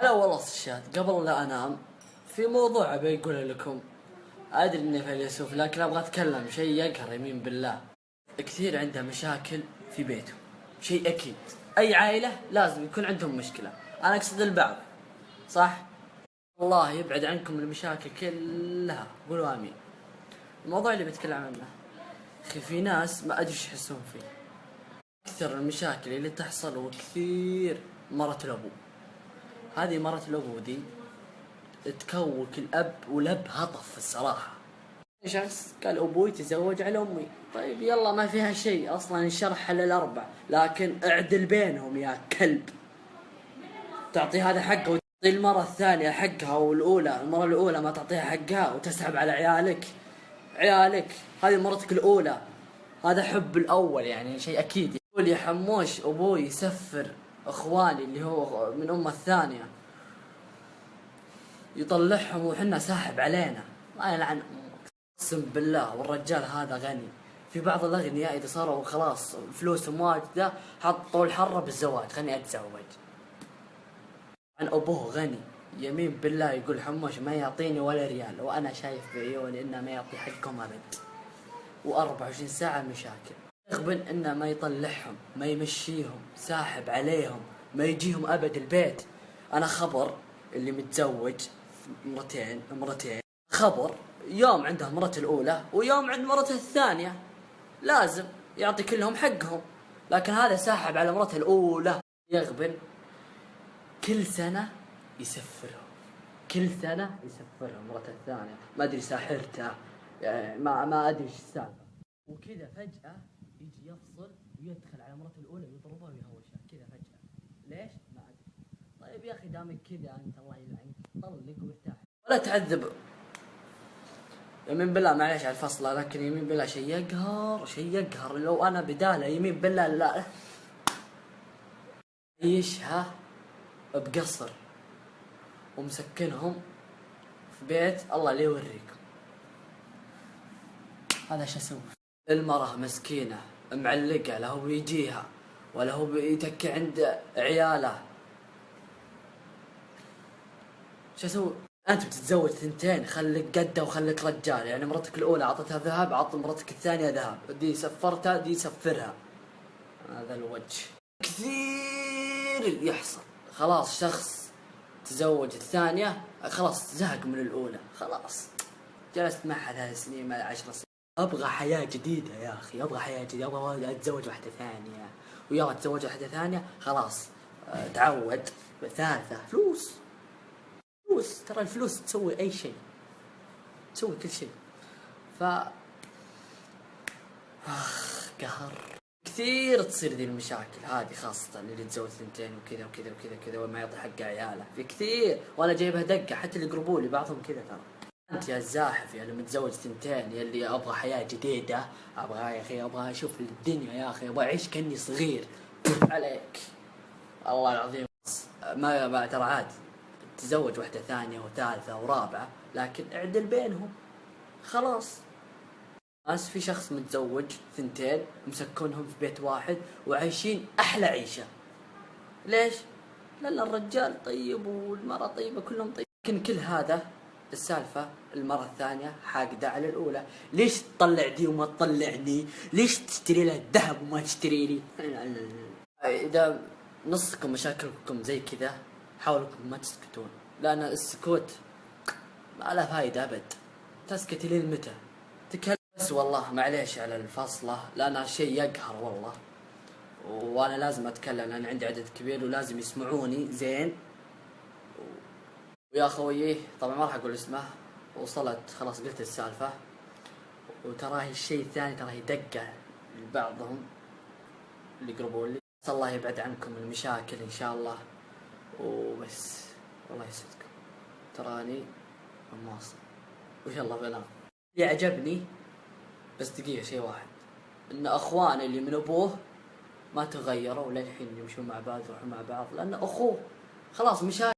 لا والله الشات قبل لا انام في موضوع ابي اقوله لكم. ادري اني فيلسوف لكن ابغى اتكلم شيء يقهر يمين بالله. كثير عنده مشاكل في بيته، شيء اكيد اي عائله لازم يكون عندهم مشكله، انا اقصد البعض صح. الله يبعد عنكم المشاكل كلها، قولوا امين. الموضوع اللي بتكلم عنه اخي في ناس ما ادري ايش يحسون فيه. اكثر المشاكل اللي تحصل وكثير مرة الابو. هذه مرة الابو دي تكوك الاب والاب هطف الصراحة. شخص قال ابوي تزوج على امي، طيب يلا ما فيها شيء، اصلا الشرح على الاربع، لكن اعدل بينهم يا كلب. تعطي هذا حقه وتعطي المرة الثانية حقها، والأولى المرة الأولى ما تعطيها حقها وتسحب على عيالك هذه مرتك الأولى. هذا حب الأول يعني شيء أكيد. يقول يا حموش أبوي يسفر إخواني اللي هو من أمه الثانية يطلعهم وحنا ساحب علينا، الله يلعن أمك. أقسم بالله والرجال هذا غني. في بعض الأغنياء إذا صاروا خلاص فلوسهم واجدة حطوا الحرة بالزواج، خلني أتزوج. عن أبوه غني يمين بالله يقول حموش ما يعطيني ولا ريال، وأنا شايف بعيوني إنه ما يعطي حقهم أبد، و24 ساعة مشاكل. يغبن إنه ما يطلعهم، ما يمشيهم، ساحب عليهم، ما يجيهم أبد البيت. أنا خبر اللي متزوج مرتين خبر يوم عنده مرته الأولى ويوم عند مرته الثانية، لازم يعطي كلهم حقهم، لكن هذا ساحب على مرته الأولى. يغبن كل سنة يسفرهم، مرته الثانية ما أدري ساحرته يعني ما أدري إيش السالفة. وكذا فجأة يجي يفصل ويدخل على مرته الأولى ويضربها ويهوشها كذا فجأة. ليش؟ ما أدري. طيب يا أخي دامك كذا أنت الله يلعنك طلق وارتاح ولا تعذب. يمين بالله معليش على الفصلة، لكن يمين بالله شيء يقهر لو أنا بداله يمين بالله لا يشها بقصر ومسكنهم في بيت الله لا يوريكم. هذا شو اسوي؟ المرأة مسكينة معلقة، لا هو بيجيها ولا هو بيتكي عند عياله. شو اسوي؟ انت بتتزوج ثنتين، خليك قده وخليك رجال. يعني مرتك الاولى اعطتها ذهب، عط مرتك الثانية ذهب، دي سفرتها دي سفرها. هذا الوجه كثير يحصل. خلاص شخص تزوج الثانية خلاص زهق من الأولى، خلاص جلست معها 3 سنين ما 10 سنين. أبغى حياة جديدة يا أخي، أبغى أتزوج واحدة ثانية، ويلا تزوج واحدة ثانية خلاص تعود. ثالثة فلوس، ترى الفلوس تسوي أي شيء، تسوي كل شيء. قهر كثير تصير ذي المشاكل هذه، خاصة اللي تزوج ثنتين وكذا وكذا وكذا وكذا وما يعطي حق عياله. في كثير وانا جايبها دقة، حتى اللي يقربوا لي بعضهم كذا. ترى انت يا الزاحف يا اللي متزوج ثنتين، يا اللي ابغى حياة جديدة، ابغى يا اخي ابغى اشوف الدنيا يا اخي، ابغى اعيش كاني صغير عليك الله العظيم. ما ترى عاد تزوج واحدة ثانية وثالثة ورابعة، لكن اعدل بينهم خلاص. ناس في شخص متزوج ثنتين مسكنهم في بيت واحد وعايشين أحلى عيشة. ليش؟ لأن الرجال طيب والمرأة طيبة، كلهم طيب. لكن كل هذا السالفة المرة الثانية حاقدة على الأولى. ليش تطلع دي وما تطلعني؟ ليش تشتري لها الذهب وما تشتري لي؟ إذا نصكم مشاكلكم زي كذا حاولوا ما تسكتون، لأن السكوت ما له فايدة أبد. تسكتي لين متى؟ تكلم بس. والله معليش على الفصلة لأنها شيء يقهر والله، وأنا لازم أتكلم لأن عندي عدد كبير ولازم يسمعوني زين. ويا خويه طبعا ما راح أقول اسمه، وصلت خلاص قلت السالفة. وتراهي الشيء الثاني تراهي دقة لبعضهم اللي يقربون لي. الله يبعد عنكم المشاكل إن شاء الله وبس. والله يسعدكم، تراني مواصل وإن شاء الله بنام. اللي عجبني بس دقيقة شيء واحد، إن أخوانه اللي من أبوه ما تغيروا وللحين يمشون مع بعض يروحون مع بعض، لأن أخوه خلاص مشاكل.